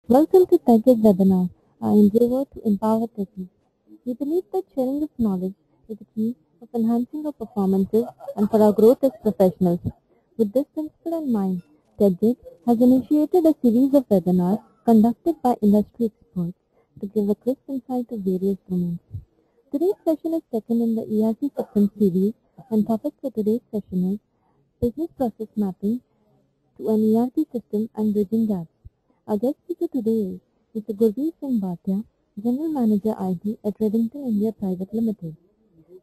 Welcome to TechGig webinar. I endeavor to empower techies. We believe that sharing of knowledge is the key of enhancing our performances and for our growth as professionals. With this principle in mind, TechGig has initiated a series of webinars conducted by industry experts to give a crisp insight of various domains. Today's session is second in the ERP System series, and topic for today's session is business process mapping to an ERP system and bridging gaps. Our guest speaker today is Mr. Gurveer Singh Bhatia, General Manager IT at Redington India Private Limited.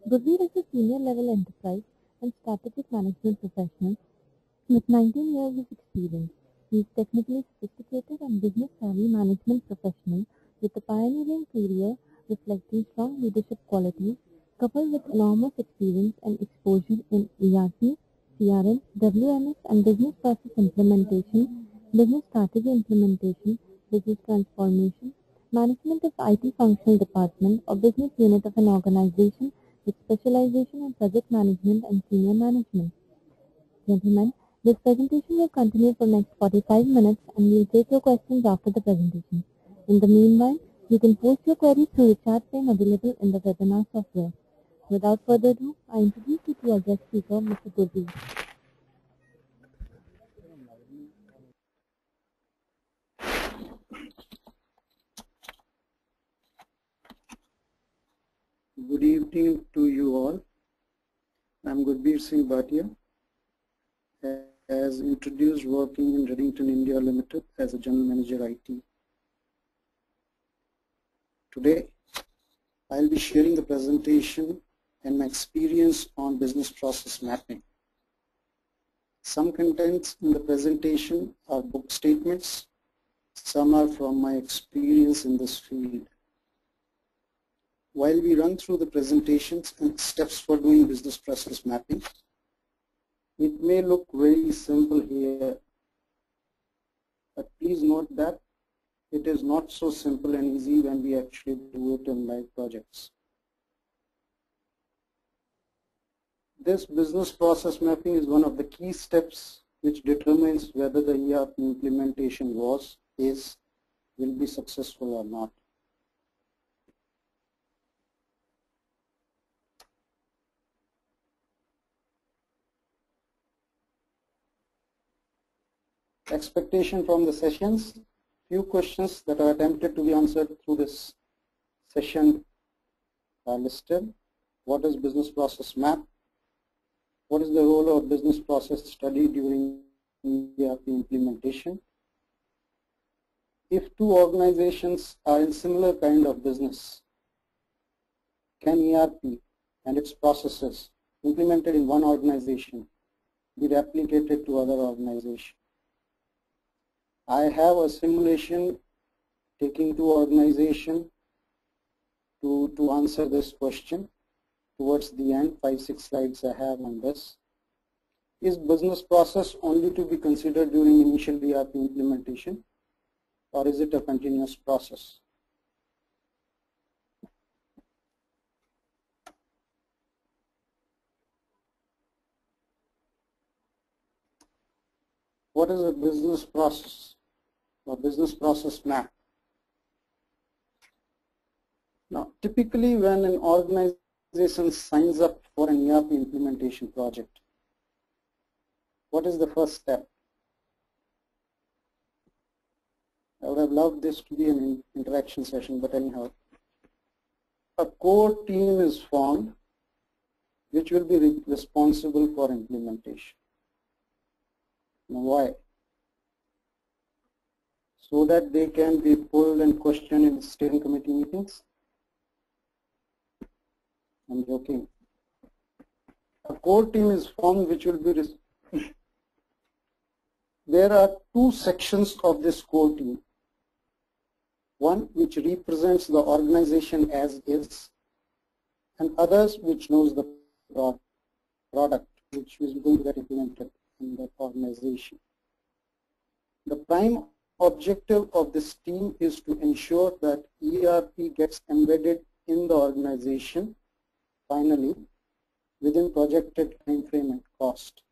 Gurveer is a senior level enterprise and strategic management professional with 19 years of experience. He is technically sophisticated and business savvy management professional with a pioneering career reflecting strong leadership qualities coupled with enormous experience and exposure in ERP, CRM, WMS and business process implementation, business strategy implementation, business transformation, management of IT functional department or business unit of an organization with specialization in project management and senior management. Gentlemen, this presentation will continue for next 45 minutes and we'll take your questions after the presentation. In the meanwhile, you can post your queries through the chat frame available in the webinar software. Without further ado, I introduce you to our guest speaker, Mr. Gurveer. Good evening to you all. I'm Gurveer Singh Bhatia, as introduced working in Redington India Limited as a General Manager IT. Today, I'll be sharing the presentation and my experience on business process mapping. Some contents in the presentation are book statements, some are from my experience in this field. While we run through the presentations and steps for doing business process mapping, it may look very simple here, but please note that it is not so simple and easy when we actually do it in live projects. This business process mapping is one of the key steps which determines whether the ERP implementation will be successful or not. Expectation from the sessions, few questions that are attempted to be answered through this session are listed. What is business process map? What is the role of business process study during ERP implementation? If two organizations are in similar kind of business, can ERP and its processes implemented in one organization be replicated to other organizations? I have a simulation taking two organizations to answer this question. Towards the end, 5-6 slides I have on this. Is business process only to be considered during initial ERP implementation, or is it a continuous process? What is a business process or business process map? Now, typically when an organization signs up for an ERP implementation project, what is the first step? I would have loved this to be an interaction session, but anyhow, a core team is formed which will be responsible for implementation. Now, why? So that they can be pulled and questioned in steering committee meetings? I'm joking. A core team is formed which will be there are two sections of this core team. One which represents the organization as is, and others which knows the product which is going to get implemented in that organization. The prime objective of this team is to ensure that ERP gets embedded in the organization finally within projected time frame and cost.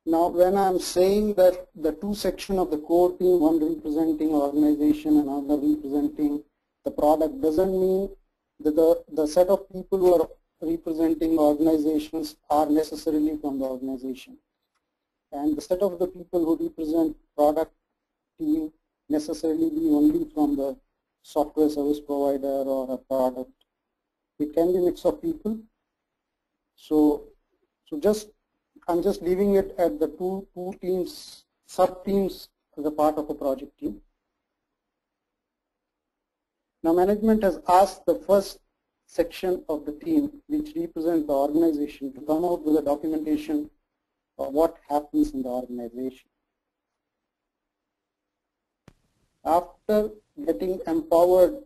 Now, when I'm saying that the two sections of the core team, one representing organization and another representing the product, doesn't mean that the set of people who are representing organizations are necessarily from the organization. And the set of the people who represent product team necessarily be only from the software service provider or a product. It can be a mix of people. So I'm just leaving it at the two teams, sub-teams as a part of a project team. Now management has asked the first section of the team, which represents the organization, to come out with a documentation of what happens in the organization. After getting empowered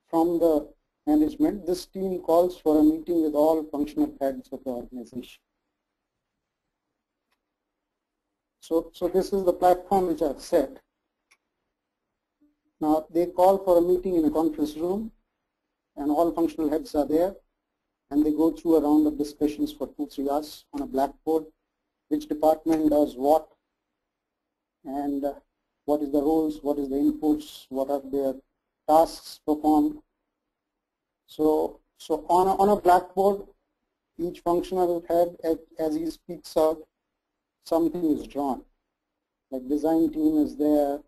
from the management, this team calls for a meeting with all functional heads of the organization. So this is the platform which I've set. Now they call for a meeting in a conference room, and all functional heads are there, and they go through a round of discussions for 2-3 hours on a blackboard. Which department does what, and what is the roles, what is the inputs, what are their tasks performed. So on a blackboard, each functional head, as he speaks out, something is drawn. Like design team is there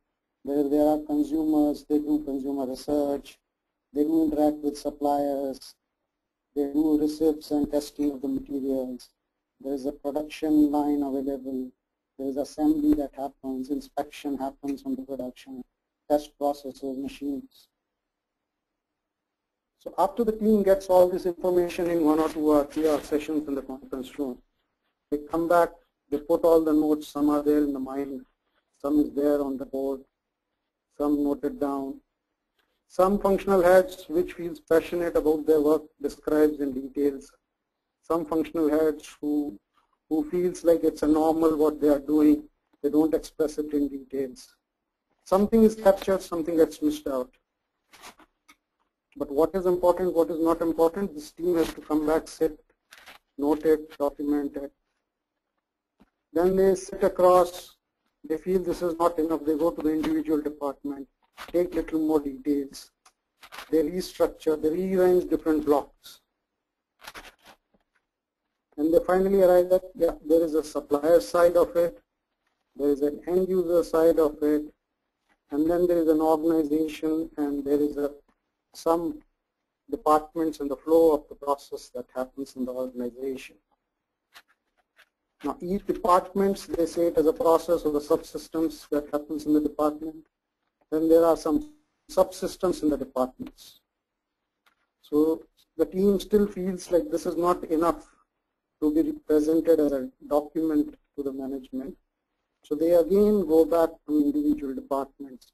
are consumers, they do consumer research, they do interact with suppliers, they do receipts and testing of the materials, there is a production line available, there is assembly that happens, inspection happens on the production, test processes, machines. So after the team gets all this information in 1 or 2 or 3 hour sessions in the conference room, they come back, they put all the notes, some are there in the mind, some is there on the board, some noted down. Some functional heads which feels passionate about their work describes in details. Some functional heads who feels like it's a normal what they are doing, they don't express it in details. Something is captured, something gets missed out. But what is important, what is not important, this team has to come back, sit, note it, document it. Then they sit across, they feel this is not enough, they go to the individual department, take little more details, they restructure, they rearrange different blocks. And they finally arrive at, yeah, there is a supplier side of it, there is an end user side of it, and then there is an organization, and there is some departments and the flow of the process that happens in the organization. Now each department, they say it as a process of the subsystems that happens in the department. Then there are some subsystems in the departments. So the team still feels like this is not enough to be represented as a document to the management. So they again go back to individual departments,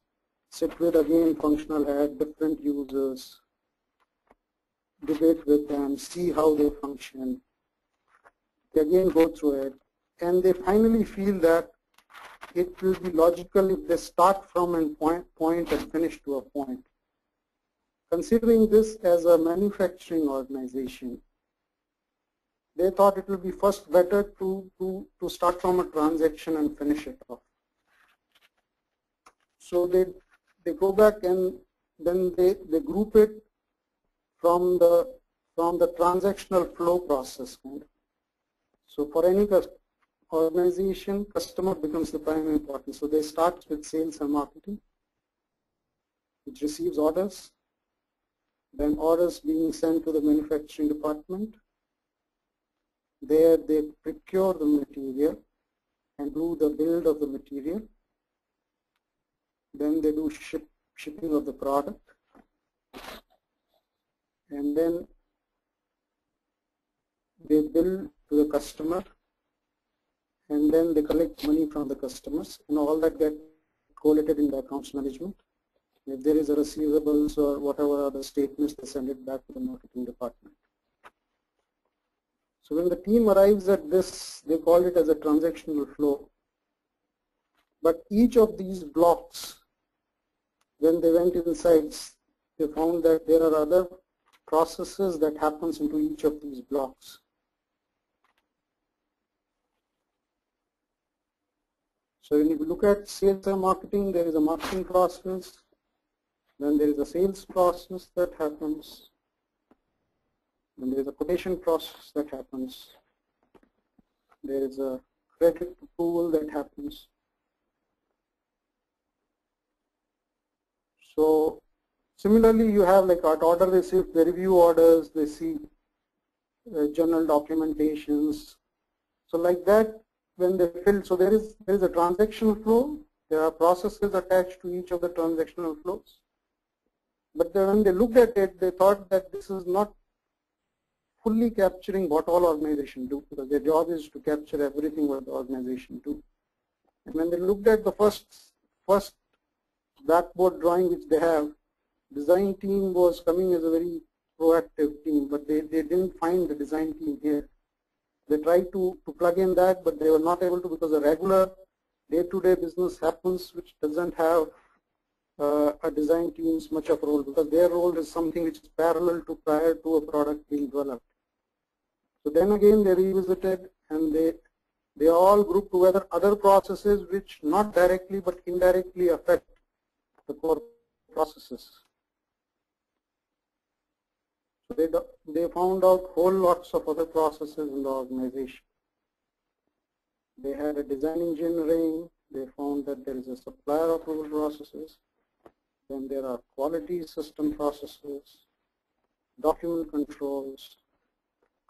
sit with again functional head, different users, debate with them, see how they function. They again go through it, and they finally feel that it will be logical if they start from a point and finish to a point. Considering this as a manufacturing organization, they thought it would be first better to start from a transaction and finish it off. So they go back and then they group it from the transactional flow process. So for any organization, customer becomes the prime importance. So they start with sales and marketing, which receives orders, then orders being sent to the manufacturing department. There they procure the material and do the build of the material. Then they do shipping of the product, and then they bill to the customer, and then they collect money from the customers, and all that get collated in the accounts management. If there is a receivables or whatever other statements, they send it back to the marketing department. So when the team arrives at this, they call it as a transactional flow. But each of these blocks, when they went inside, they found that there are other processes that happens into each of these blocks. So when you look at sales and marketing, there is a marketing process, then there is a sales process that happens, then there is a quotation process that happens, there is a credit approval that happens. So similarly, you have like at order received, the review orders, they see journal documentations. So like that, when they fill, so there is a transaction flow. There are processes attached to each of the transactional flows. But then when they looked at it, they thought that this is not fully capturing what all organizations do, because their job is to capture everything what the organization do. And when they looked at the first blackboard drawing which they have, design team was coming as a very proactive team, but they didn't find the design team here. They tried to plug in that, but they were not able to, because the regular day-to-day business happens which doesn't have a design team's much of a role, because their role is something which is parallel to prior to a product being developed. So then again they revisited and they all grouped together other processes which not directly but indirectly affect the core processes. So they found out whole lots of other processes in the organization. They had a design engineering, they found that there is a supplier approval processes, then there are quality system processes, document controls,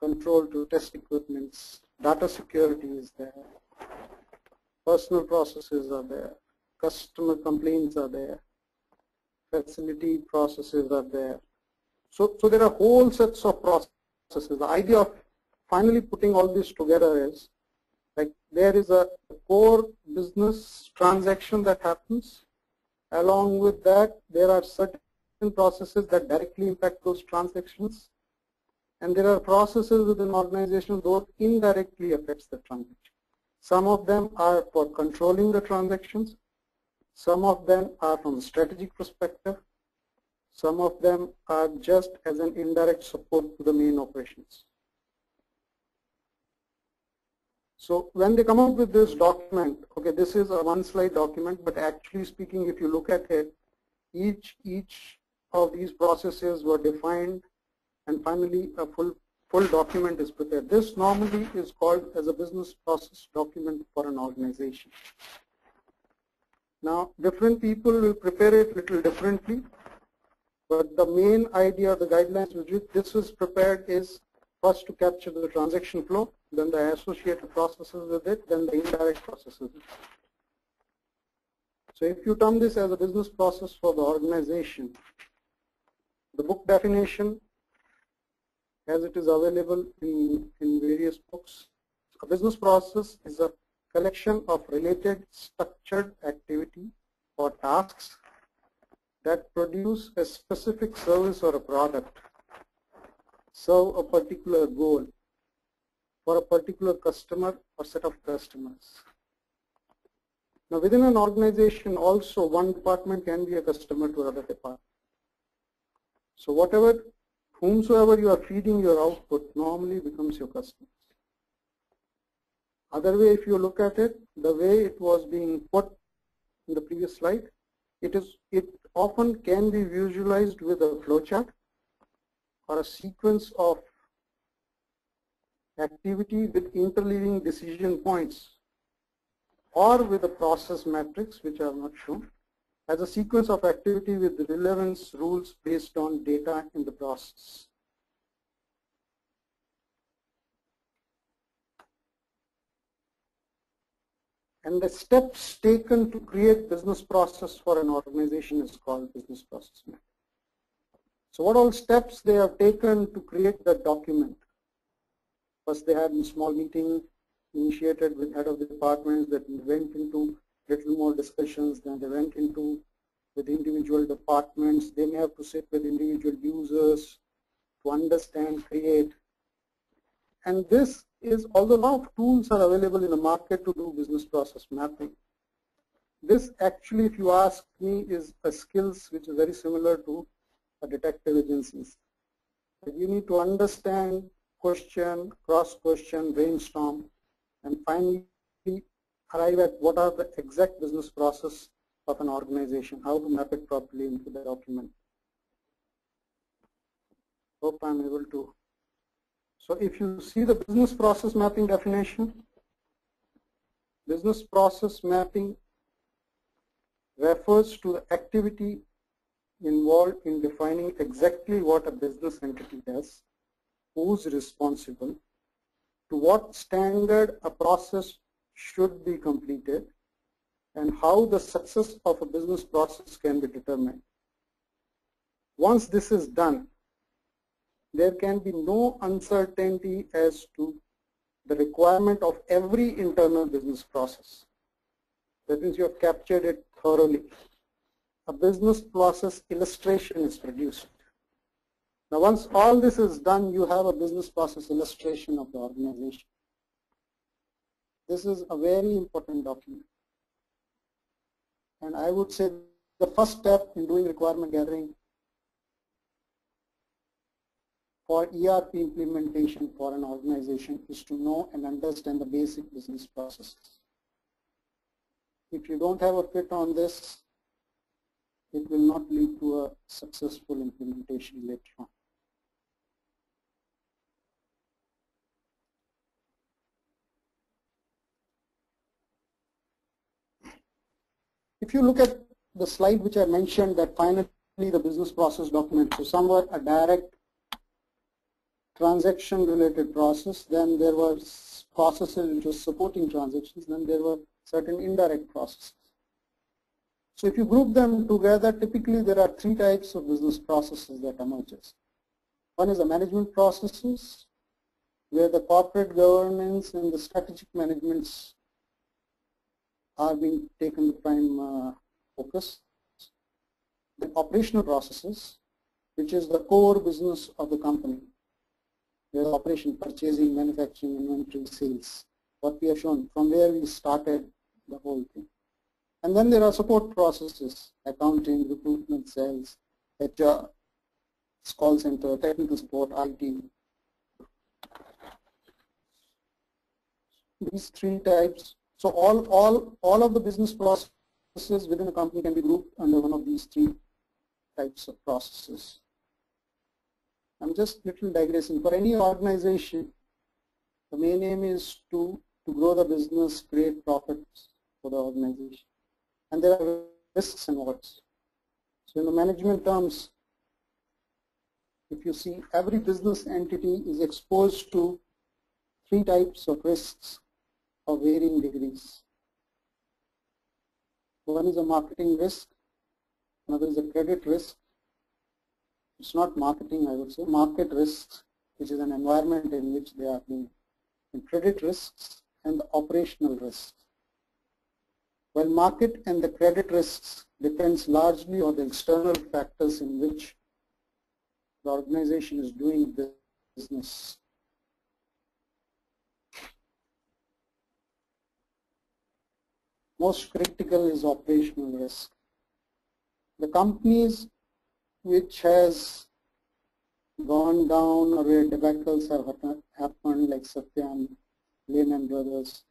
control to test equipments, data security is there, personal processes are there, customer complaints are there, facility processes are there. So there are whole sets of processes. The idea of finally putting all this together is like there is a core business transaction that happens. Along with that, there are certain processes that directly impact those transactions. And there are processes within organizations that indirectly affects the transaction. Some of them are for controlling the transactions. Some of them are from a strategic perspective. Some of them are just as an indirect support to the main operations. So when they come up with this document, okay, this is a one-slide document, but actually speaking, if you look at it, each of these processes were defined, and finally a full document is prepared. This normally is called as a business process document for an organization. Now, different people will prepare it a little differently, but the main idea, the guidelines with which this is prepared is first to capture the transaction flow, then the associated processes with it, then the indirect processes. So if you term this as a business process for the organization, the book definition, as it is available in various books, a business process is a collection of related structured activity or tasks that produce a specific service or a product, serve a particular goal for a particular customer or set of customers. Now within an organization also, one department can be a customer to another department. So whomsoever you are feeding your output normally becomes your customers. Other way, if you look at it, the way it was being put in the previous slide, it often can be visualized with a flowchart or a sequence of activity with interleaving decision points, or with a process matrix, which I have not shown, as a sequence of activity with relevance rules based on data in the process. And the steps taken to create business process for an organization is called business process map. So what all steps they have taken to create that document? First, they had a small meeting initiated with head of the departments that went into little more discussions. Then they went into with individual departments. They may have to sit with individual users to understand, create. And this is, although a lot of tools are available in the market to do business process mapping, this actually, if you ask me, is a skills which is very similar to a detective agencies. You need to understand, question, cross-question, brainstorm, and finally arrive at what are the exact business process of an organization, how to map it properly into the document. Hope I'm able to. So if you see the business process mapping definition, business process mapping refers to the activity involved in defining exactly what a business entity does, who's responsible, to what standard a process should be completed, and how the success of a business process can be determined. Once this is done, there can be no uncertainty as to the requirement of every internal business process. That means you have captured it thoroughly. A business process illustration is produced. Now once all this is done, you have a business process illustration of the organization. This is a very important document. And I would say the first step in doing requirement gathering for ERP implementation for an organization is to know and understand the basic business processes. If you don't have a fit on this, it will not lead to a successful implementation later on. If you look at the slide which I mentioned, that finally the business process document, so somewhere a direct transaction related process, then there were processes which were supporting transactions, then there were certain indirect processes. So if you group them together, typically there are three types of business processes that emerges. One is the management processes, where the corporate governance and the strategic managements are being taken to prime focus. The operational processes, which is the core business of the company, where operation, purchasing, manufacturing, inventory, sales, what we have shown from where we started the whole thing. And then there are support processes, accounting, recruitment, sales, HR, call center, technical support, IT. These three types. So all of the business processes within a company can be grouped under one of these three types of processes. I'm just little digressing. For any organization, the main aim is to grow the business, create profits for the organization. And there are risks involved. So in the management terms, if you see, every business entity is exposed to three types of risks of varying degrees. One is a marketing risk, another is a credit risk. It's not marketing, I would say, market risks, which is an environment in which they are doing, and credit risks and the operational risks. While market and the credit risks depends largely on the external factors in which the organization is doing business. Most critical is operational risk. The companies which has gone down or where debacles have happened, like Satyam, Lehman Brothers,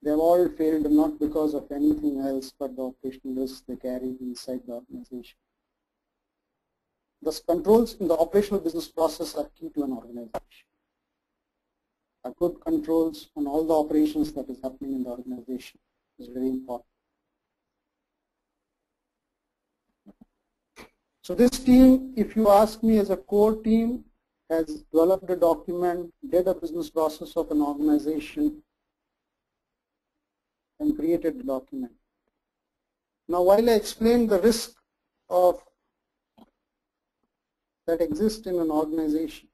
they have all failed not because of anything else but the operational risks they carry inside the organization. Thus, controls in the operational business process are key to an organization. A good controls on all the operations that is happening in the organization is very important. So this team, if you ask me, as a core team, has developed a document, did a business process of an organization, and created the document. Now, while I explained the risk of that exist in an organization,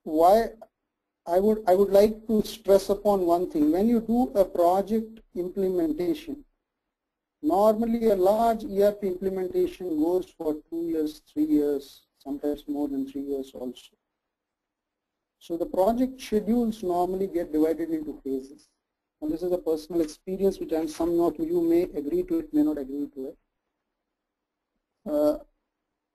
why I would like to stress upon one thing. When you do a project implementation, normally a large ERP implementation goes for 2 years, 3 years, sometimes more than 3 years also. So the project schedules normally get divided into phases. And this is a personal experience which some of you may agree to it, may not agree to it.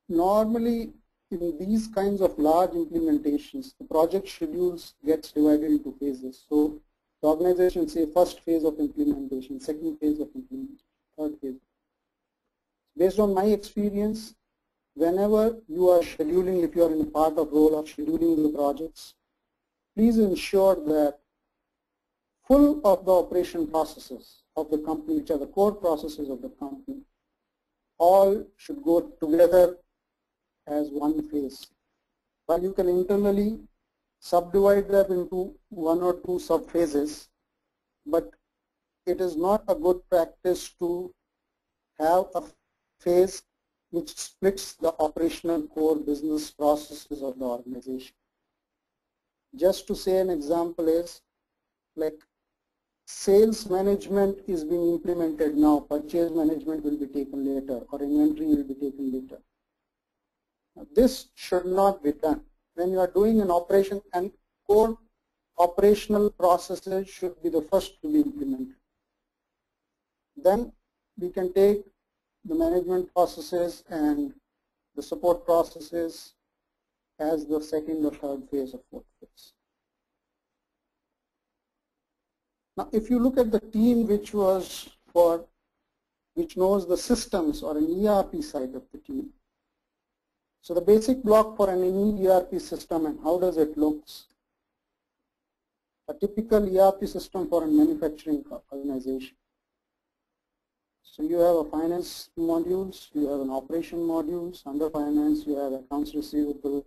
Normally, in these kinds of large implementations, the project schedules gets divided into phases. So the organization say first phase of implementation, second phase of implementation, third phase. Based on my experience, whenever you are scheduling, if you are in a part of role of scheduling the projects, please ensure that full of the operation processes of the company, which are the core processes of the company, all should go together as one phase. While you can internally subdivide them into one or two sub-phases, but it is not a good practice to have a phase which splits the operational core business processes of the organization. Just to say an example is, like, sales management is being implemented now, purchase management will be taken later, or inventory will be taken later. Now, this should not be done. When you are doing an operation, and core operational processes should be the first to be implemented. Then we can take the management processes and the support processes as the second or third phase or fourth phase. Now, if you look at the team which knows the systems, or an ERP side of the team, so the basic block for an ERP system and how does it look? A typical ERP system for a manufacturing organization. So you have a finance modules, you have an operation modules. Under finance, you have accounts receivable,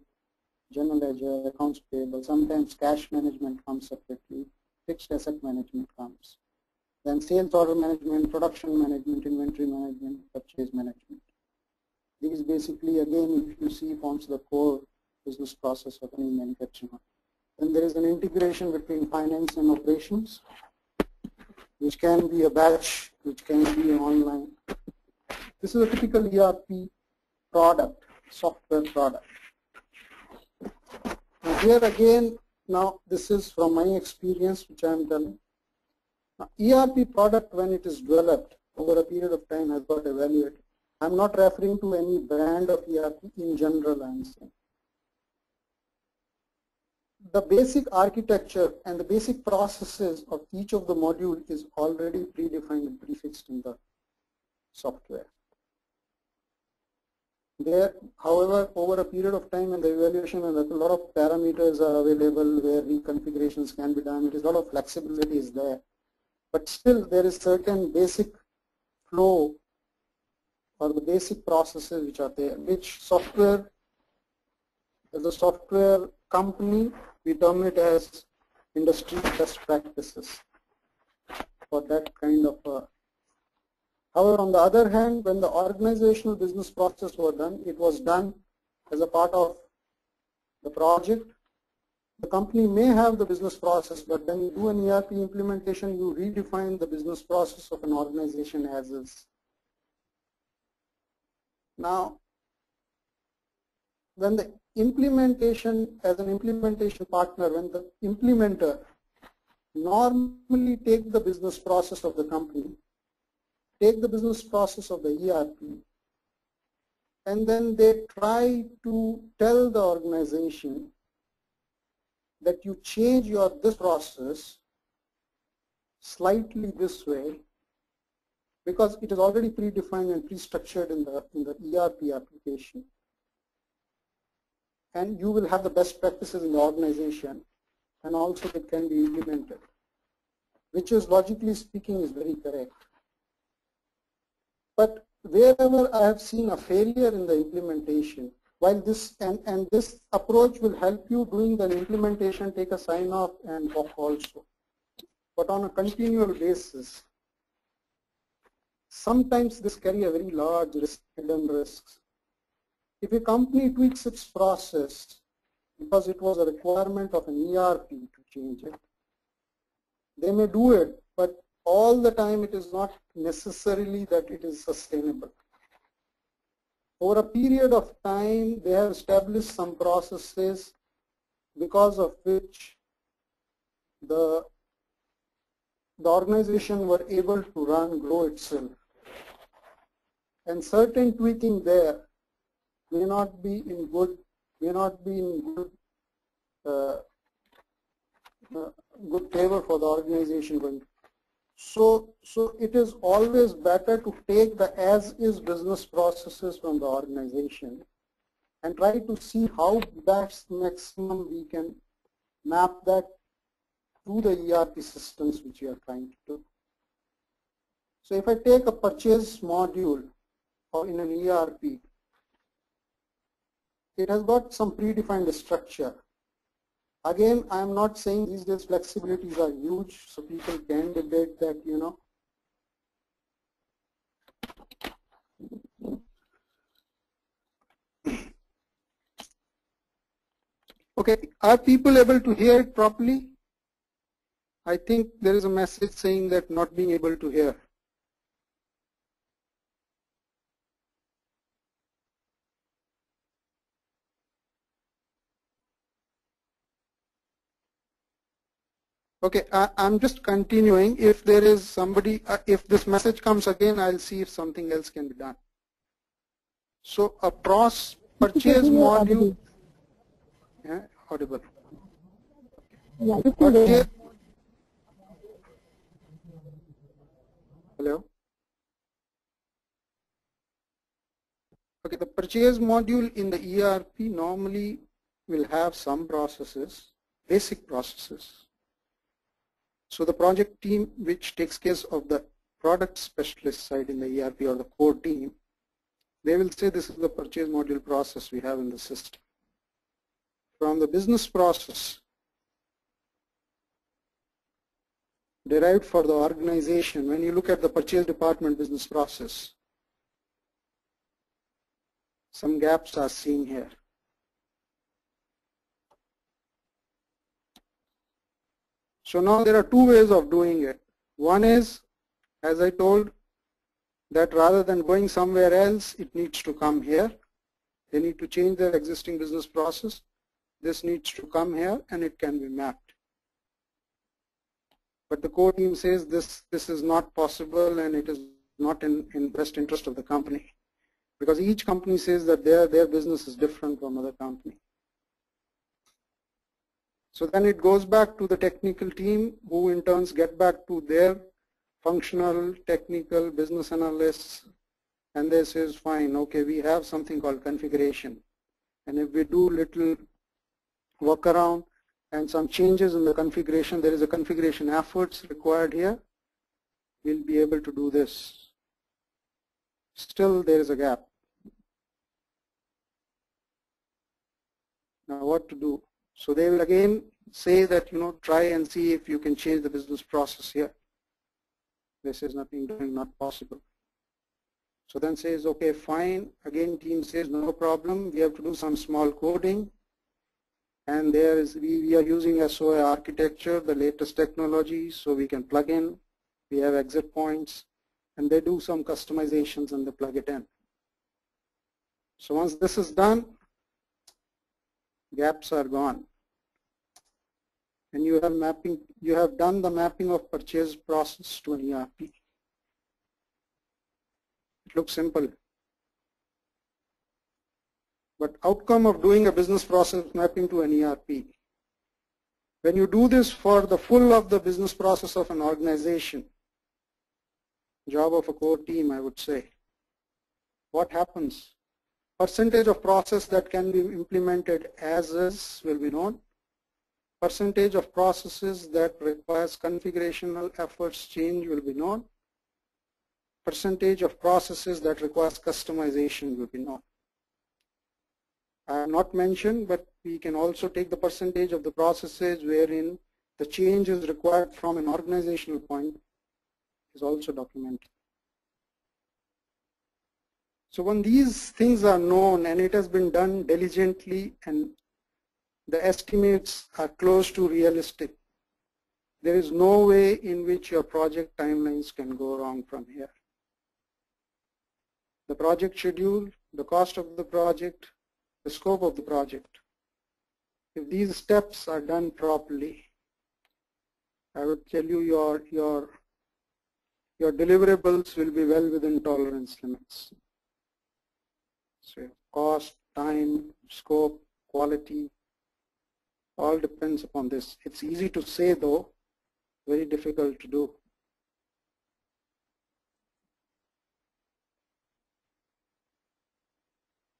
general ledger, accounts payable. Sometimes cash management comes separately. Fixed asset management comes. Then sales order management, production management, inventory management, purchase management. These basically, again, if you see, forms the core business process of any manufacturing. Then there is an integration between finance and operations, which can be a batch, which can be online. This is a typical ERP product, software product. Now here again, now this is from my experience, which I am telling. Now, ERP product, when it is developed over a period of time, has got evaluated. I am not referring to any brand of ERP, in general I am saying. The basic architecture and the basic processes of each of the module is already predefined and prefixed in the software. There, however, over a period of time and the evaluation, and a lot of parameters are available where reconfigurations can be done. It is a lot of flexibility is there, but still there is certain basic flow or the basic processes which are there, which software, as a software company, we term it as industry best practices for that kind of a. However, on the other hand, when the organizational business process was done, it was done as a part of the project. The company may have the business process, but when you do an ERP implementation, you redefine the business process of an organization as is. Now, when the implementation, as an implementation partner, when the implementer normally take the business process of the company, take the business process of the ERP, and then they try to tell the organization that you change this process slightly this way, because it is already predefined and pre-structured in the ERP application. And you will have the best practices in the organization, and also it can be implemented, which is, logically speaking, is very correct. But wherever I have seen a failure in the implementation, while this and this approach will help you doing the implementation, take a sign off and walk also. But on a continual basis, sometimes this carry a very large risk, hidden risks. If a company tweaks its process because it was a requirement of an ERP to change it, they may do it, but all the time it is not necessarily that it is sustainable. Over a period of time, they have established some processes because of which the organization were able to grow itself. and certain tweaking there may not be in good, uh, good favor for the organization going. So it is always better to take the as-is business processes from the organization and try to see how best maximum we can map that to the ERP systems which you are trying to do. So if I take a purchase module or in an ERP, it has got some predefined structure. Again, I am not saying these days flexibilities are huge, so people can debate that, you know. Okay, are people able to hear it properly? I think there is a message saying that not being able to hear. Okay, I'm just continuing. If there is somebody, if this message comes again, I'll see if something else can be done. So a purchase module, yeah, audible. Yeah, Purchase, hello. Okay, the purchase module in the ERP normally will have some processes, basic processes. So the project team which takes care of the product specialist side in the ERP or the core team, they will say this is the purchase module process we have in the system. From the business process derived for the organization, when you look at the purchase department business process, some gaps are seen here. So now there are two ways of doing it. One is, as I told, that rather than going somewhere else, it needs to come here. They need to change their existing business process. This needs to come here and it can be mapped. But the core team says this is not possible and it is not in best interest of the company. Because each company says that their business is different from other company. So then it goes back to the technical team who in turns get back to their functional, technical, business analysts, and they says, fine, okay, we have something called configuration. And if we do little workaround and some changes in the configuration, there is a configuration efforts required here, we'll be able to do this. Still there is a gap. Now what to do? So they will again say that, you know, try and see if you can change the business process here. This is nothing doing, not possible. So then says, okay, fine. Again, team says, no problem. We have to do some small coding. And there is, we are using SOA architecture, the latest technology, so we can plug in. We have exit points. And they do some customizations and they plug it in. So once this is done, gaps are gone. And you have done the mapping of purchase process to an ERP. It looks simple. But outcome of doing a business process mapping to an ERP. When you do this for the full of the business process of an organization, job of a core team, I would say, what happens? Percentage of process that can be implemented as is will be known. Percentage of processes that requires configurational efforts change will be known. Percentage of processes that requires customization will be known. I have not mentioned, but we can also take the percentage of the processes wherein the change is required from an organizational point is also documented. So when these things are known and it has been done diligently and the estimates are close to realistic, there is no way in which your project timelines can go wrong from here. The project schedule, the cost of the project, the scope of the project. If these steps are done properly, I would tell you your deliverables will be well within tolerance limits. So cost, time, scope, quality, all depends upon this. It's easy to say though, very difficult to do.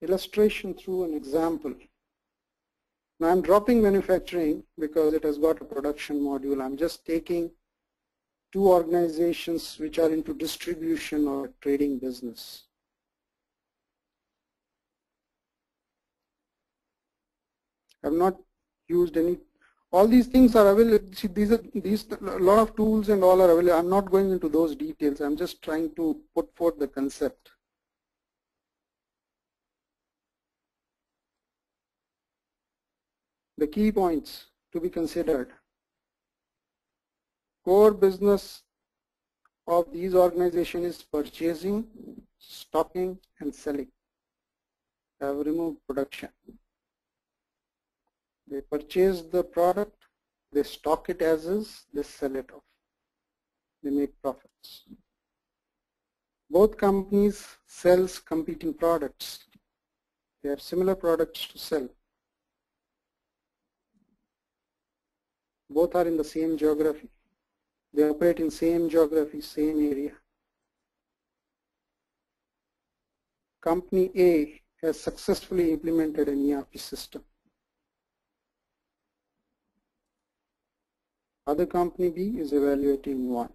Illustration through an example. Now I'm dropping manufacturing because it has got a production module. I'm just taking two organizations which are into distribution or trading business. I've not used any, all these things are available. See, these a lot of tools and all are available. I'm not going into those details. I'm just trying to put forth the concept. The key points to be considered. Core business of these organizations is purchasing, stocking, and selling. I have removed production. They purchase the product, they stock it as is, they sell it off. They make profits. Both companies sell competing products. They have similar products to sell. Both are in the same geography. They operate in same geography, same area. Company A has successfully implemented an ERP system. Other company B is evaluating one.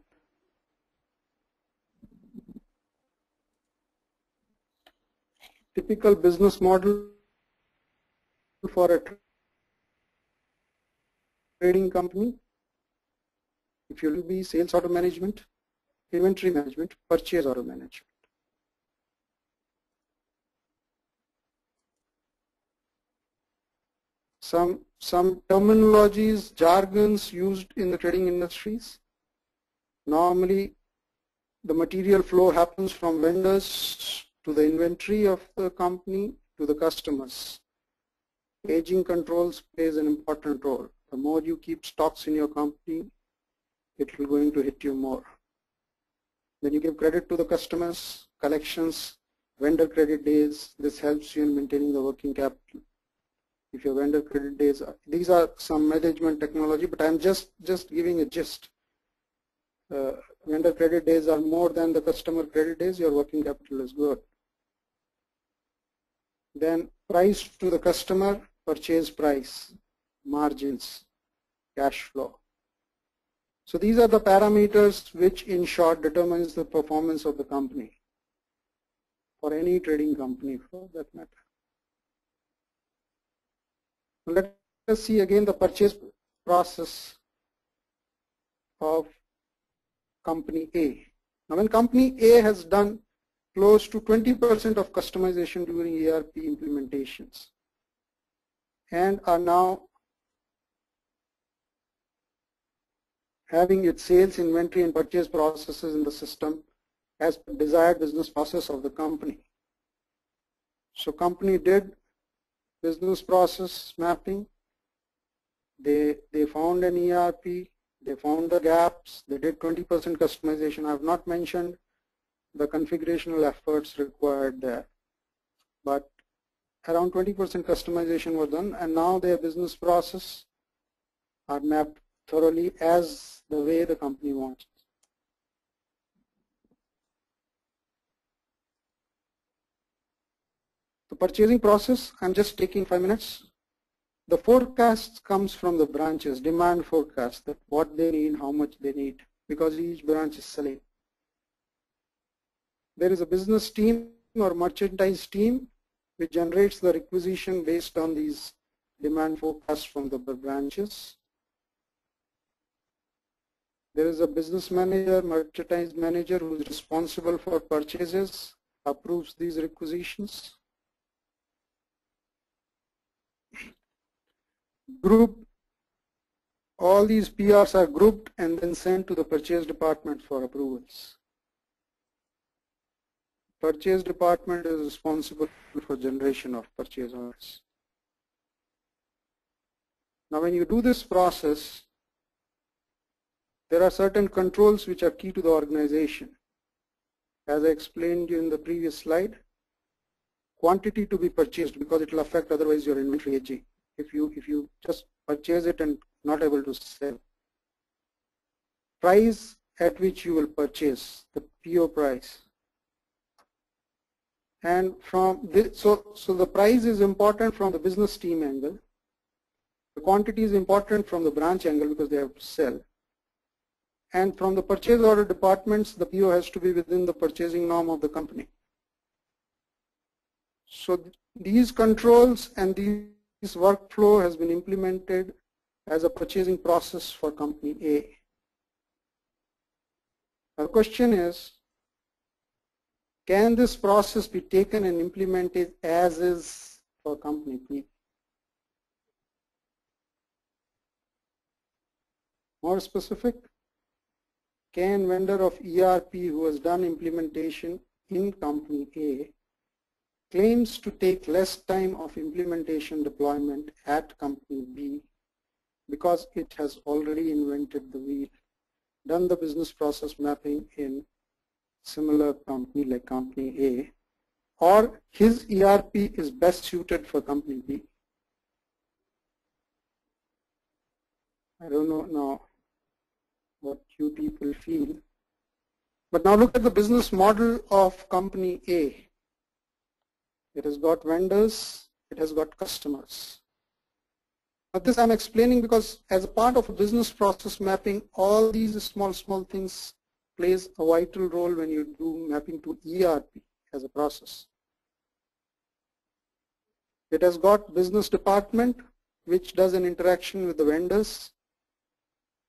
Typical business model for a trading company. If you will be sales order management, inventory management, purchase order management. Some terminologies, jargons used in the trading industries. Normally, the material flow happens from vendors to the inventory of the company to the customers. Aging controls plays an important role. The more you keep stocks in your company, it will going to hit you more. Then you give credit to the customers, collections, vendor credit days. This helps you in maintaining the working capital. If your vendor credit days are, these are some management technology, but I'm just giving a gist. Vendor credit days are more than the customer credit days, your working capital is good. Then price to the customer, purchase price, margins, cash flow. So these are the parameters which in short determines the performance of the company, for any trading company for that matter. Let us see again the purchase process of company A. Now when company A has done close to 20% of customization during ERP implementations and are now having its sales, inventory and purchase processes in the system as per desired business process of the company. So company did business process mapping, they found an ERP, they found the gaps, they did 20% customization. I have not mentioned the configurational efforts required there, but around 20% customization was done, and now their business process are mapped thoroughly as the way the company wants. The purchasing process, I'm just taking 5 minutes. The forecast comes from the branches, demand forecast, that what they need, how much they need, because each branch is selling. There is a business team or merchandise team which generates the requisition based on these demand forecasts from the branches. There is a business manager, merchandise manager who is responsible for purchases, approves these requisitions. Group, all these PRs are grouped and then sent to the purchase department for approvals. Purchase department is responsible for generation of purchase orders. Now when you do this process, there are certain controls which are key to the organization. As I explained in the previous slide, quantity to be purchased because it will affect otherwise your inventory aging. If you just purchase it and not able to sell. Price at which you will purchase, the PO price. And from this, so the price is important from the business team angle. The quantity is important from the branch angle because they have to sell. And from the purchase order departments, the PO has to be within the purchasing norm of the company. So these controls and this workflow has been implemented as a purchasing process for company A. The question is, can this process be taken and implemented as is for company B? More specific, can vendor of ERP who has done implementation in company A claims to take less time of implementation deployment at company B because it has already invented the wheel, done the business process mapping in similar company like company A, or his ERP is best suited for company B? I don't know now what you people feel. But now look at the business model of company A. It has got vendors, it has got customers. Now this I'm explaining because as a part of a business process mapping, all these small things plays a vital role when you do mapping to ERP as a process. It has got business department which does an interaction with the vendors,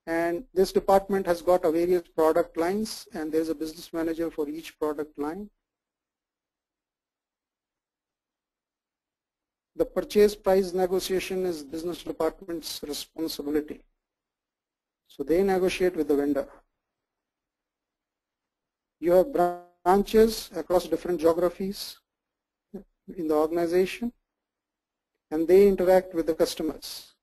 and this department has got a various product lines and there's a business manager for each product line. The purchase price negotiation is business department's responsibility. So they negotiate with the vendor. You have branches across different geographies in the organization and they interact with the customers.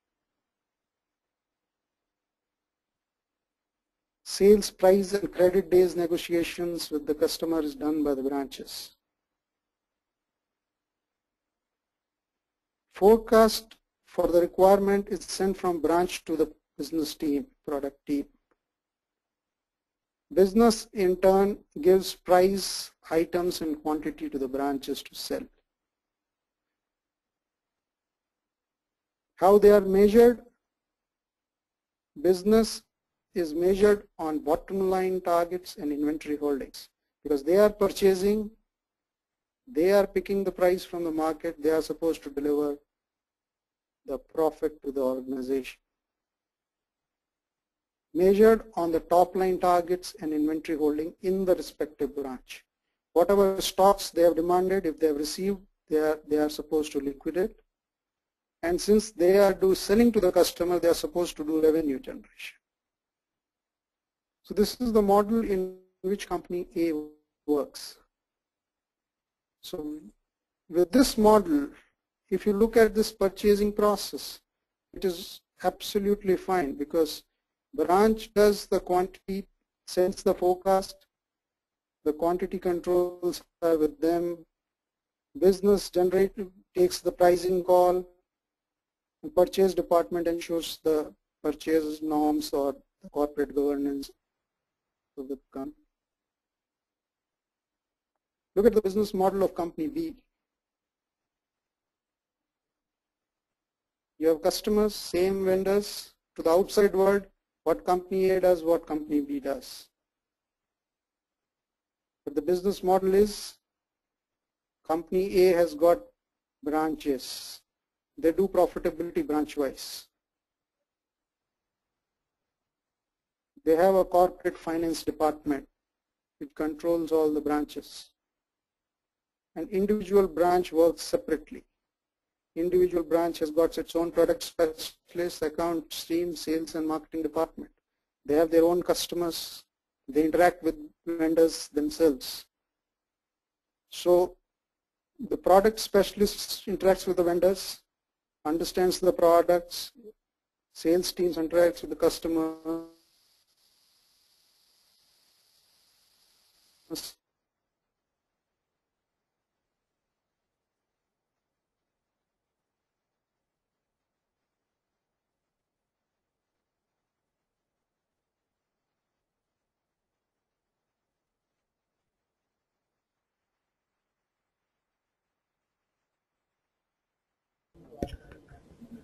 Sales price and credit days negotiations with the customer is done by the branches. Forecast for the requirement is sent from branch to the business team, product team. Business in turn gives price, items and quantity to the branches to sell. How they are measured? Business is measured on bottom line targets and inventory holdings because they are purchasing, they are picking the price from the market, they are supposed to deliver the profit to the organization. Measured on the top line targets and inventory holding in the respective branch. Whatever stocks they have demanded, if they have received, they are supposed to liquidate. And since they are selling to the customer, they are supposed to do revenue generation. So this is the model in which company A works. So with this model, if you look at this purchasing process, it is absolutely fine because branch does the quantity, sends the forecast, the quantity controls are with them, business takes the pricing call, the purchase department ensures the purchase norms or the corporate governance of the company. Look at the business model of company B. You have customers, same vendors, to the outside world, what company A does, what company B does. But the business model is company A has got branches. They do profitability branch-wise. They have a corporate finance department which controls all the branches. An individual branch works separately. Individual branch has got its own product specialist, account team, sales and marketing department. They have their own customers. They interact with vendors themselves. So the product specialist interacts with the vendors, understands the products, sales teams interacts with the customer,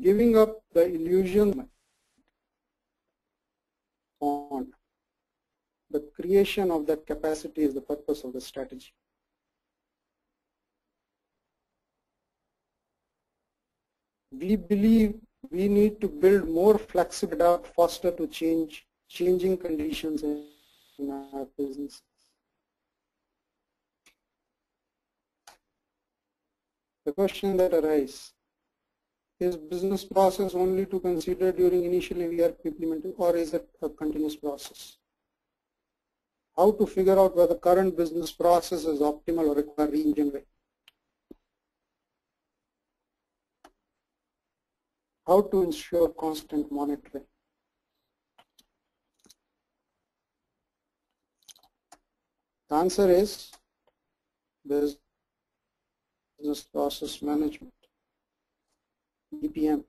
giving up the illusion on the creation of that capacity is the purpose of the strategy. We believe we need to build more flexible, adapt faster to changing conditions in our business. The question that arises, is business process only to consider during initial ERP implementation, or is it a continuous process? How to figure out whether current business process is optimal or require re-engineering? How to ensure constant monitoring? The answer is business process management, BPM,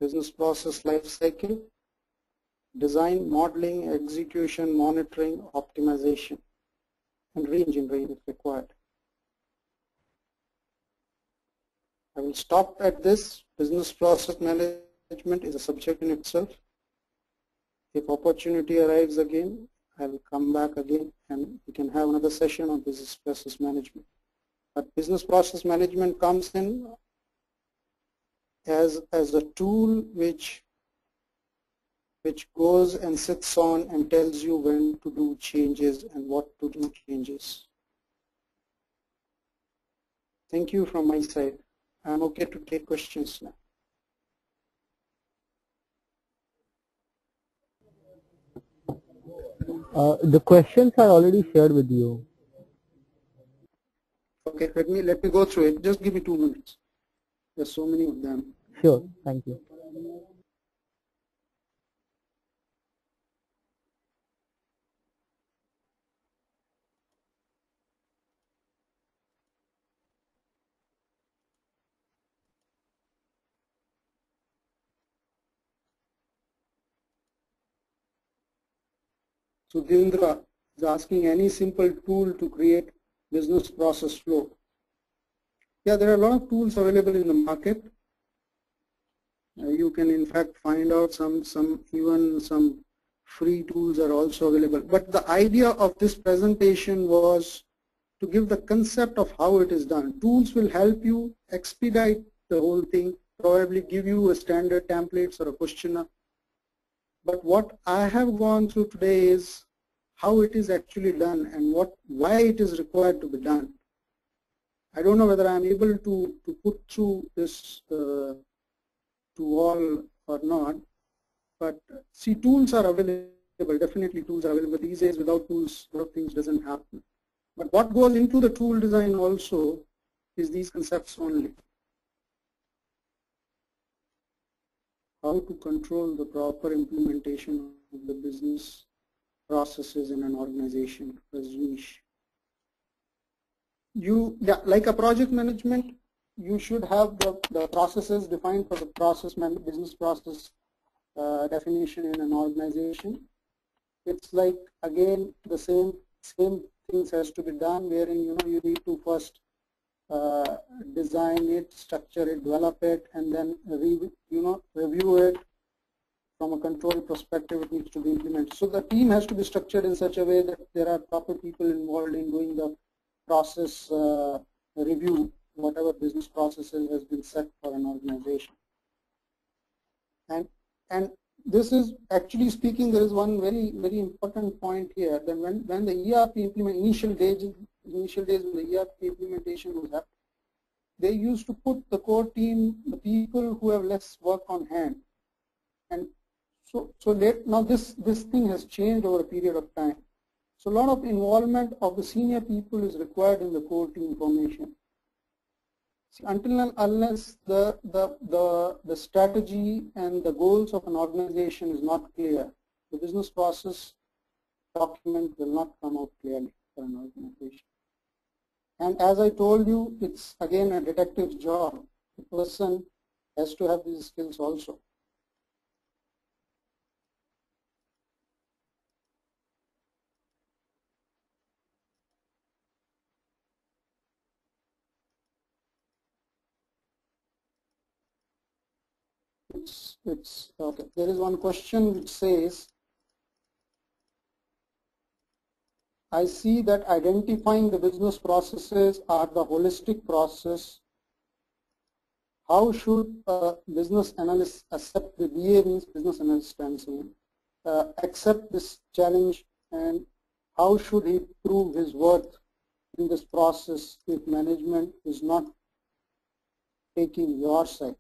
business process life cycle, design, modeling, execution, monitoring, optimization, and re-engineering if required. I will stop at this. Business process management is a subject in itself. If opportunity arrives again, I will come back again and we can have another session on business process management. But business process management comes in as a tool which goes and sits on and tells you when to do changes and what to do changes. Thank you from my side. I'm okay to take questions now. The questions are already shared with you. Okay, let me go through it. Just give me 2 minutes. There's so many of them. Sure, thank you. Sudhindra is asking any simple tool to create business process flow. Yeah, there are a lot of tools available in the market. You can in fact find out even some free tools are also available. But the idea of this presentation was to give the concept of how it is done. Tools will help you expedite the whole thing, probably give you a standard templates or a questionnaire. But what I have gone through today is how it is actually done and why it is required to be done. I don't know whether I am able to put through this to all or not, but see, tools are available, definitely tools are available. These days without tools, a lot of things doesn't happen. But what goes into the tool design also is these concepts only. How to control the proper implementation of the business processes in an organization, Rajneesh. Like a project management, you should have the processes defined for the business process definition in an organization. It's like again the same things has to be done, wherein you need to first design it, structure it, develop it, and then review it from a control perspective. It needs to be implemented. So the team has to be structured in such a way that there are proper people involved in doing the process review, whatever business processes has been set for an organization. And this is actually speaking, there is one very important point here, that when the ERP initial days when the ERP implementation was happening, they used to put the core team, the people who have less work on hand. And now this thing has changed over a period of time. So a lot of involvement of the senior people is required in the core team formation. See, until and unless the strategy and the goals of an organization is not clear, the business process document will not come out clearly for an organization. And as I told you, it's again a detective's job. The person has to have these skills also. it's okay. There is one question which says, I see that identifying the business processes are the holistic process. How should a business analyst accept the BA means business analyst stands accept this challenge, and how should he prove his worth in this process if management is not taking your side?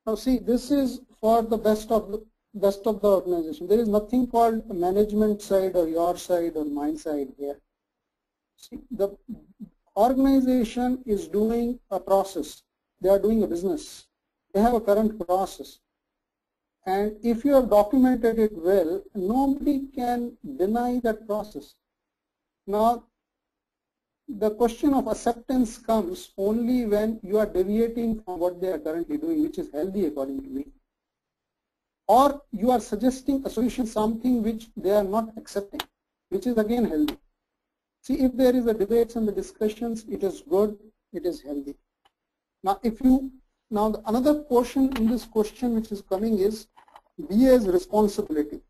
Now see, this is for the best of the organization. There is nothing called management side or your side or my side here. See, the organization is doing a process. They are doing a business. They have a current process. And if you have documented it well, nobody can deny that process. Now, the question of acceptance comes only when you are deviating from what they are currently doing, which is healthy according to me. Or you are suggesting a solution, something which they are not accepting, which is again healthy. See, if there is a debates and the discussions, it is good, it is healthy. Now, another portion in this question which is coming is BA's responsibility.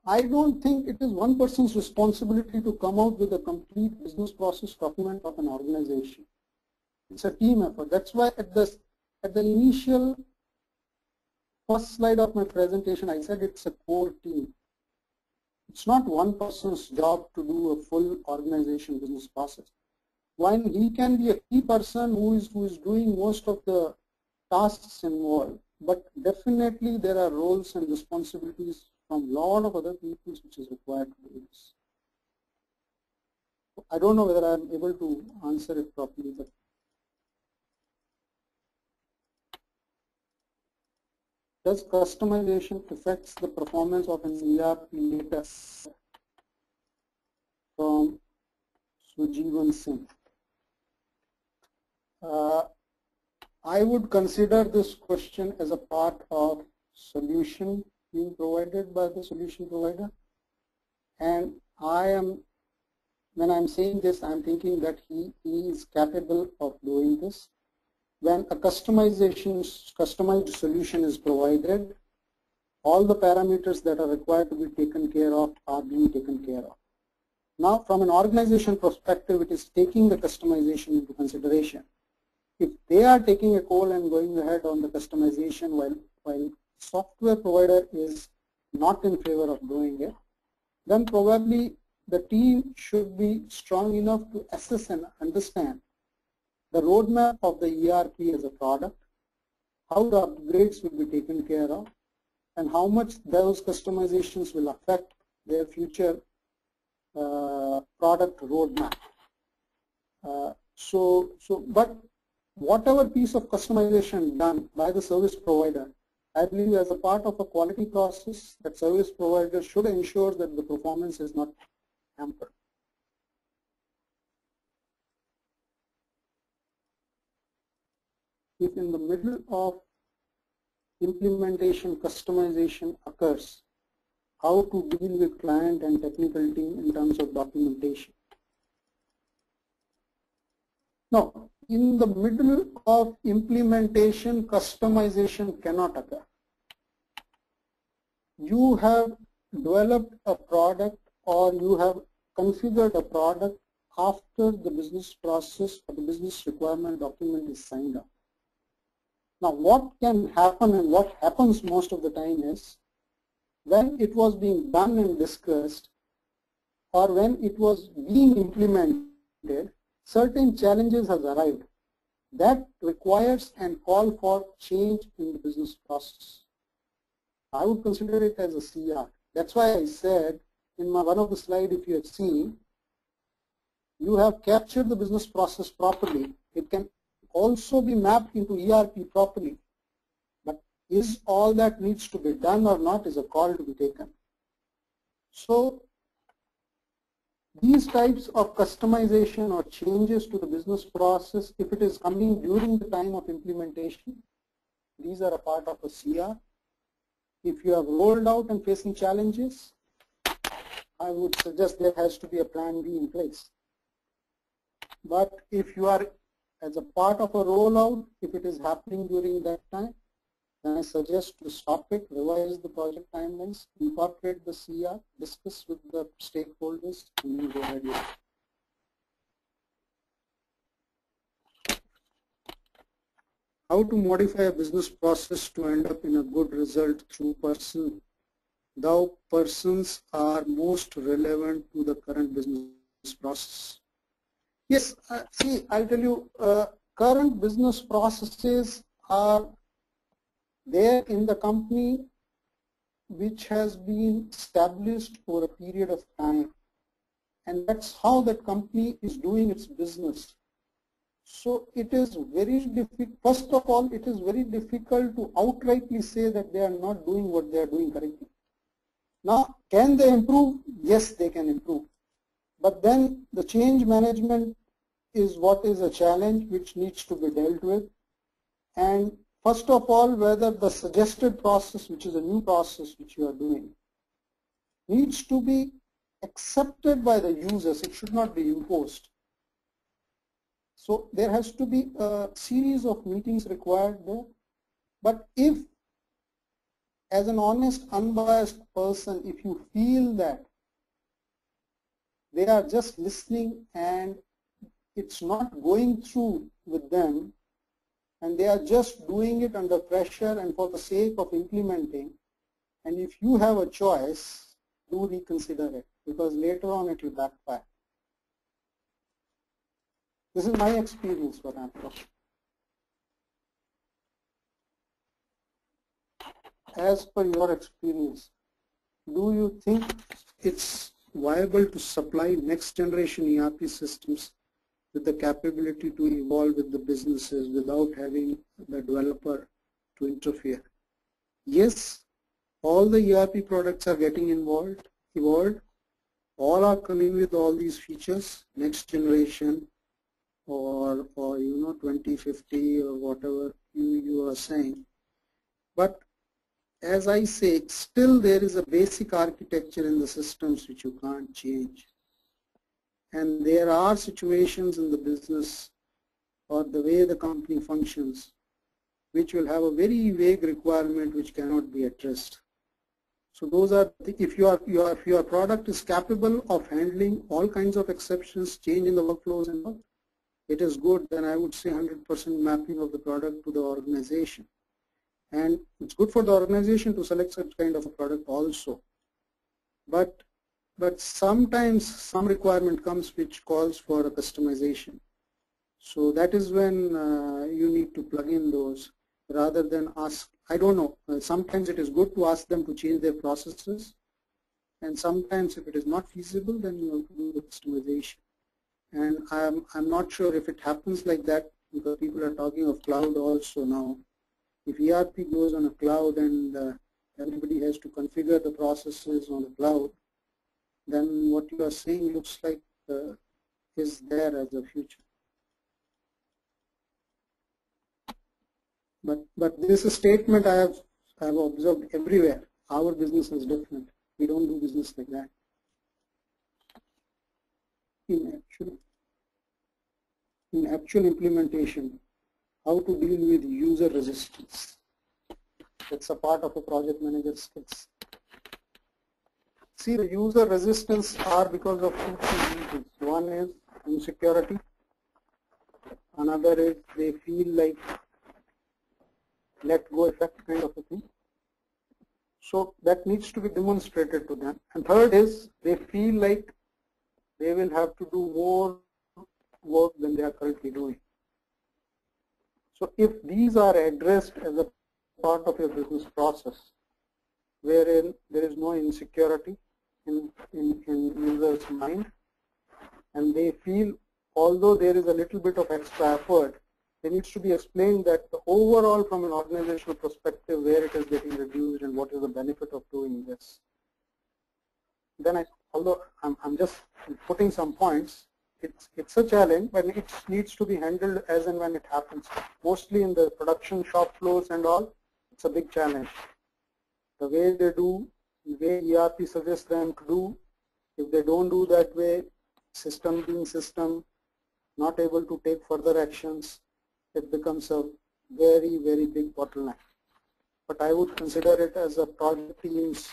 I don't think it is one person's responsibility to come out with a complete business process document of an organization. It's a team effort. That's why at the initial first slide of my presentation, I said it's a core team. It's not one person's job to do a full organization business process. While he can be a key person who is doing most of the tasks involved, but definitely there are roles and responsibilities from a lot of other people which is required to do this. I don't know whether I'm able to answer it properly, but does customization affects the performance of an ERP data from Sujeevan Singh? I would consider this question as a part of solution being provided by the solution provider, and when I'm saying this, I'm thinking that he is capable of doing this. When a customized solution is provided, all the parameters that are required to be taken care of are being taken care of. Now, from an organization perspective, it is taking the customization into consideration. If they are taking a call and going ahead on the customization while software provider is not in favor of doing it, then probably the team should be strong enough to assess and understand the roadmap of the ERP as a product, how the upgrades will be taken care of, and how much those customizations will affect their future product roadmap. But whatever piece of customization done by the service provider, I believe as a part of a quality process, that service provider should ensure that the performance is not hampered. If in the middle of implementation customization occurs, how to deal with client and technical team in terms of documentation? No, in the middle of implementation, customization cannot occur. You have developed a product or you have configured a product after the business process or the business requirement document is signed off. Now, what can happen and what happens most of the time is when it was being done and discussed or when it was being implemented, certain challenges have arrived that requires and call for change in the business process. I would consider it as a CR. That's why I said in one of the slides, if you have seen, you have captured the business process properly. It can also be mapped into ERP properly. But is all that needs to be done or not is a call to be taken. So these types of customization or changes to the business process, if it is coming during the time of implementation, these are a part of a CR. If you have rolled out and facing challenges, I would suggest there has to be a plan B in place. But if you are as a part of a rollout, if it is happening during that time, then I suggest to stop it, revise the project timelines, incorporate the CR, discuss with the stakeholders, and then go ahead with it. How to modify a business process to end up in a good result through person. Thou persons are most relevant to the current business process. Yes, see, I'll tell you, current business processes are there in the company which has been established for a period of time, and that's how that company is doing its business. So it is very difficult, first of all, it is very difficult to outrightly say that they are not doing what they are doing correctly. Now, can they improve? Yes, they can improve. But then the change management is what is a challenge which needs to be dealt with. And first of all, whether the suggested process, which is a new process which you are doing, needs to be accepted by the users. It should not be imposed. So there has to be a series of meetings required there. But if, as an honest, unbiased person, if you feel that they are just listening and it's not going through with them, and they are just doing it under pressure and for the sake of implementing, and if you have a choice, do reconsider it, because later on it will backfire. This is my experience for that. As per your experience, do you think it's viable to supply next generation ERP systems with the capability to evolve with the businesses without having the developer to interfere? Yes, all the ERP products are getting evolved. All are coming with all these features, next generation or 2050 or whatever you are saying. But as I say, still there is a basic architecture in the systems which you can't change. And there are situations in the business or the way the company functions which will have a very vague requirement which cannot be addressed. So those are, if your product is capable of handling all kinds of exceptions, change in the workflows and all, it is good, then I would say 100% mapping of the product to the organization. And it's good for the organization to select such kind of a product also. But sometimes some requirement comes which calls for a customization. So that is when you need to plug in those rather than ask. I don't know, sometimes it is good to ask them to change their processes, and sometimes if it is not feasible, then you have to do the customization. And I'm not sure if it happens like that, because people are talking of cloud also now. If ERP goes on a cloud and everybody has to configure the processes on the cloud, then what you are saying looks like is there as a future. But this is a statement I have observed everywhere. Our business is different. We don't do business like that. In actual implementation, how to deal with user resistance. That's a part of a project manager's skills. See, the user resistance are because of two reasons. One is insecurity. Another is they feel like let go effect kind of a thing. So that needs to be demonstrated to them. And third is they feel like they will have to do more work than they are currently doing. So if these are addressed as a part of your business process, wherein there is no insecurity in users' mind, and they feel, although there is a little bit of extra effort, it needs to be explained that the overall from an organizational perspective where it is getting reduced and what is the benefit of doing this. Then although I'm just putting some points, it's a challenge, but it needs to be handled as and when it happens. Mostly in the production shop floors and all, it's a big challenge. The way they do, the way ERP suggests them to do, if they don't do that way, system being system, not able to take further actions, it becomes a very, very big bottleneck. But I would consider it as a project team's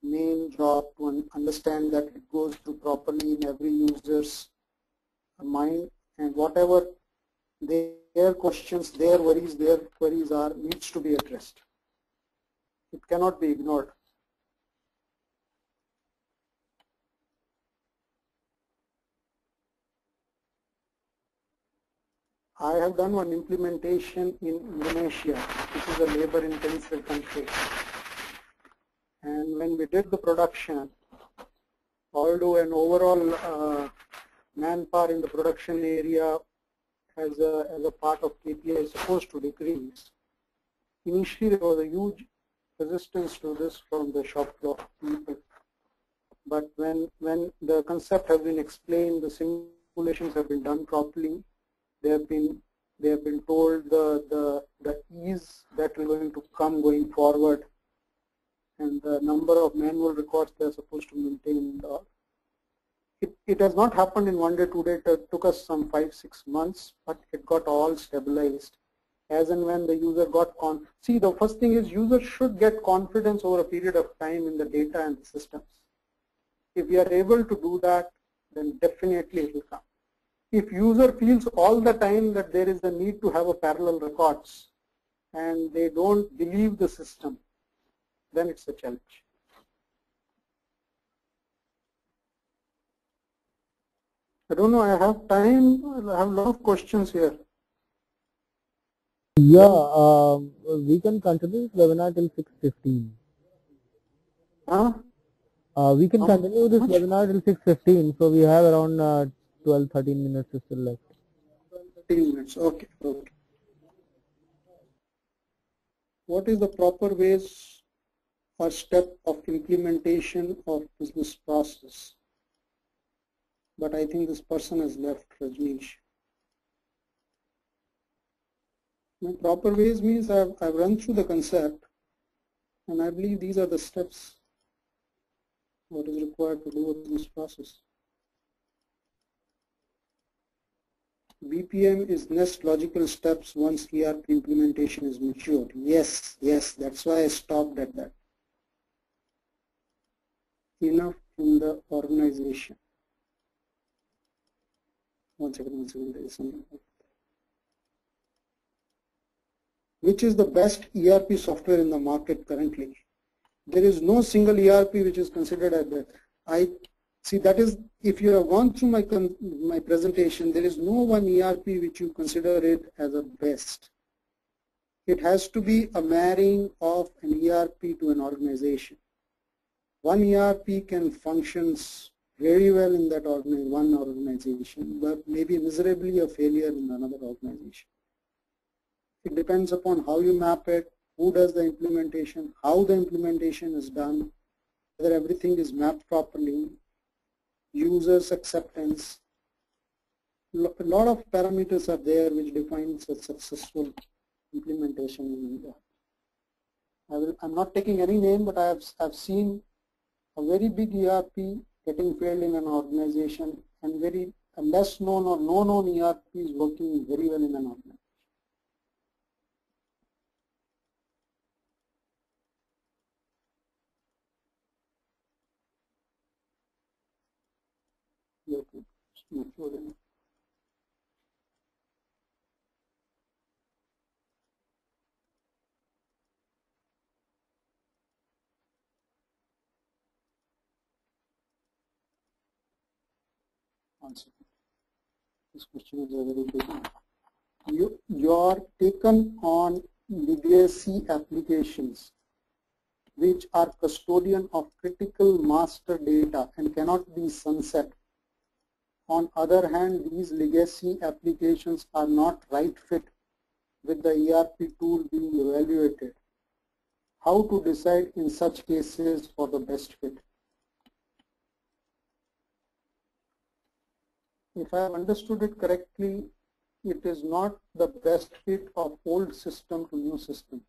main job to understand that it goes through properly in every user's mind, and whatever their questions, their queries are, needs to be addressed. It cannot be ignored. I have done one implementation in Indonesia, which is a labor-intensive country. And when we did the production, although an overall manpower in the production area as a part of KPI is supposed to decrease, initially there was a huge resistance to this from the shop floor people. But when the concept has been explained, the simulations have been done properly, they have been told the ease that is going to come going forward, and the number of manual records they are supposed to maintain. It has not happened in 1 day, 2 days. It took us some 5-6 months, but it got all stabilized. As and when the user got see, the first thing is user should get confidence over a period of time in the data and the systems. If we are able to do that, then definitely it will come. If user feels all the time that there is a need to have a parallel records and they don't believe the system, then it's a challenge. I don't know, I have time, I have a lot of questions here. Yeah, we can continue this webinar till 6:15. Huh? We can continue this webinar till 6:15, so we have around 12-13 minutes still left. 13 minutes, okay. What is the proper ways or step of implementation of business process? But I think this person has left, Rajneesh. Proper ways means I've run through the concept, and I believe these are the steps what is required to do a business process. BPM is next logical steps once ERP implementation is matured. Yes, that's why I stopped at that. Enough in the organization. One second, there is something. Which is the best ERP software in the market currently? There is no single ERP which is considered as best. I see that is, if you have gone through my presentation, there is no one ERP which you consider it as a best. It has to be a marrying of an ERP to an organization. One ERP can function very well in that one organization, but maybe miserably a failure in another organization. It depends upon how you map it, who does the implementation, how the implementation is done, whether everything is mapped properly, users' acceptance. A lot of parameters are there which defines a successful implementation in India. I'm not taking any name, but I've seen a very big ERP getting failed in an organization, and very less known or no known ERPs working very well in an organization. This question is a very big one. You are taken on legacy applications which are custodian of critical master data and cannot be sunset. On other hand, these legacy applications are not right fit with the ERP tool being evaluated. How to decide in such cases for the best fit? If I have understood it correctly, it is not the best fit of old system to new system.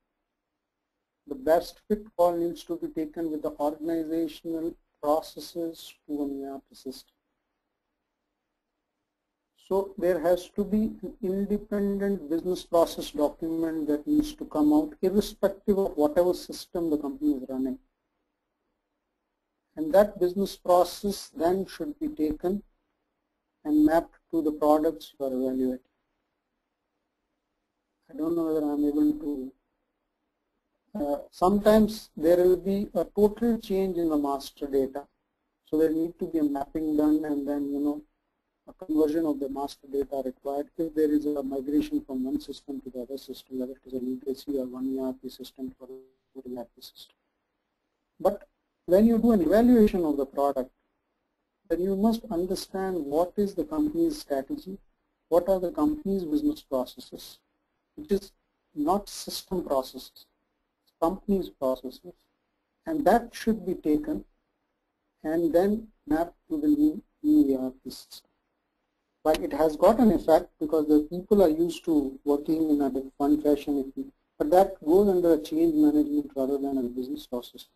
The best fit call needs to be taken with the organizational processes to an ERP system. So there has to be an independent business process document that needs to come out irrespective of whatever system the company is running. And that business process then should be taken and mapped to the products you are evaluating. I don't know whether I'm able to. Sometimes there will be a total change in the master data. So there need to be a mapping done and then, a conversion of the master data required if there is a migration from one system to the other system, whether it is a legacy or one ERP system to another ERP system. But when you do an evaluation of the product, then you must understand what is the company's strategy, what are the company's business processes, which is not system processes, company's processes, and that should be taken and then mapped to the new ERP system. But it has got an effect because the people are used to working in a one fashion, but that goes under a change management rather than a business process.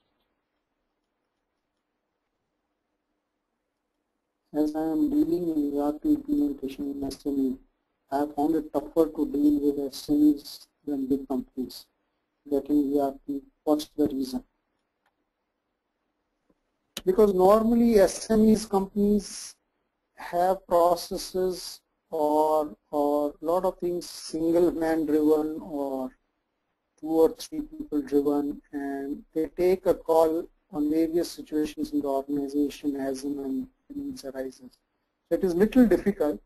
As I am dealing in ERP implementation in SME, I have found it tougher to deal with SMEs than big companies getting ERP. What's the reason? Because normally SMEs companies have processes or a lot of things single man driven or 2 or 3 people driven, and they take a call on various situations in the organization as and when needs arises. So it is little difficult,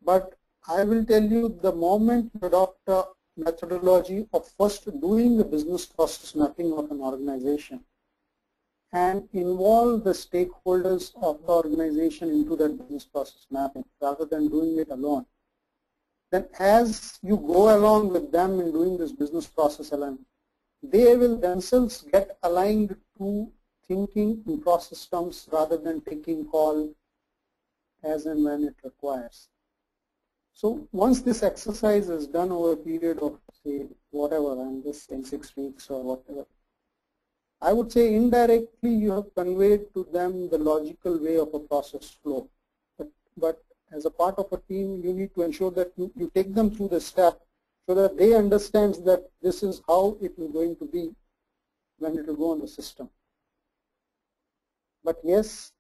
but I will tell you the moment you adopt a methodology of first doing the business process mapping of an organization and involve the stakeholders of the organization into that business process mapping rather than doing it alone, then as you go along with them in doing this business process alignment, they will themselves get aligned to thinking in process terms rather than taking call as and when it requires. So once this exercise is done over a period of, say, whatever, I'm just saying 6 weeks or whatever, I would say indirectly you have conveyed to them the logical way of a process flow. But as a part of a team, you need to ensure that you take them through the step so that they understand that this is how it is going to be when it will go on the system. But yes,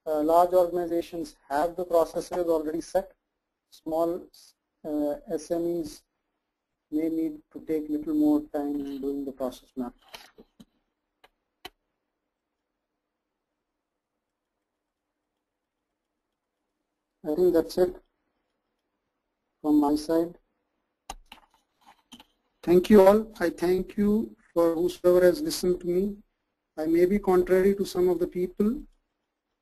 large organizations have the processes already set. Small SMEs may need to take little more time in doing the process map. I think that's it from my side. Thank you all. I thank you for whosoever has listened to me. I may be contrary to some of the people,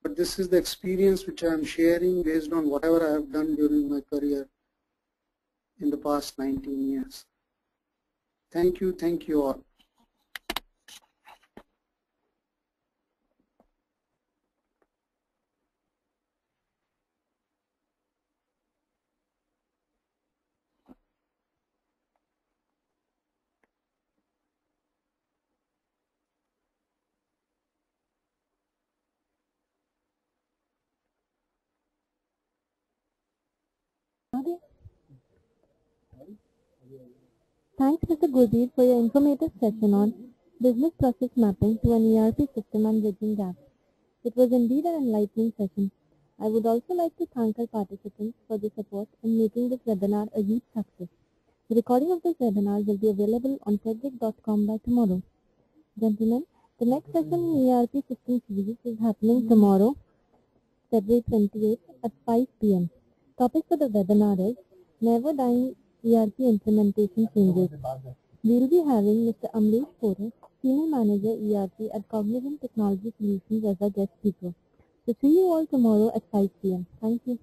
but this is the experience which I am sharing based on whatever I have done during my career in the past 19 years. Thank you all. Thanks, Mr. Gurdeep, for your informative session on business process mapping to an ERP system and bridging gaps. It was indeed an enlightening session. I would also like to thank our participants for their support in making this webinar a huge success. The recording of this webinar will be available on techgig.com by tomorrow. Gentlemen, the next session in ERP system series is happening tomorrow, February 28th at 5 p.m. Topic for the webinar is Never Dying ERP Implementation Changes. We will be having Mr. Amrish Pore, Senior Manager ERP at Cognizant Technology Solutions as our guest speaker. So see you all tomorrow at 5 p.m. Thank you.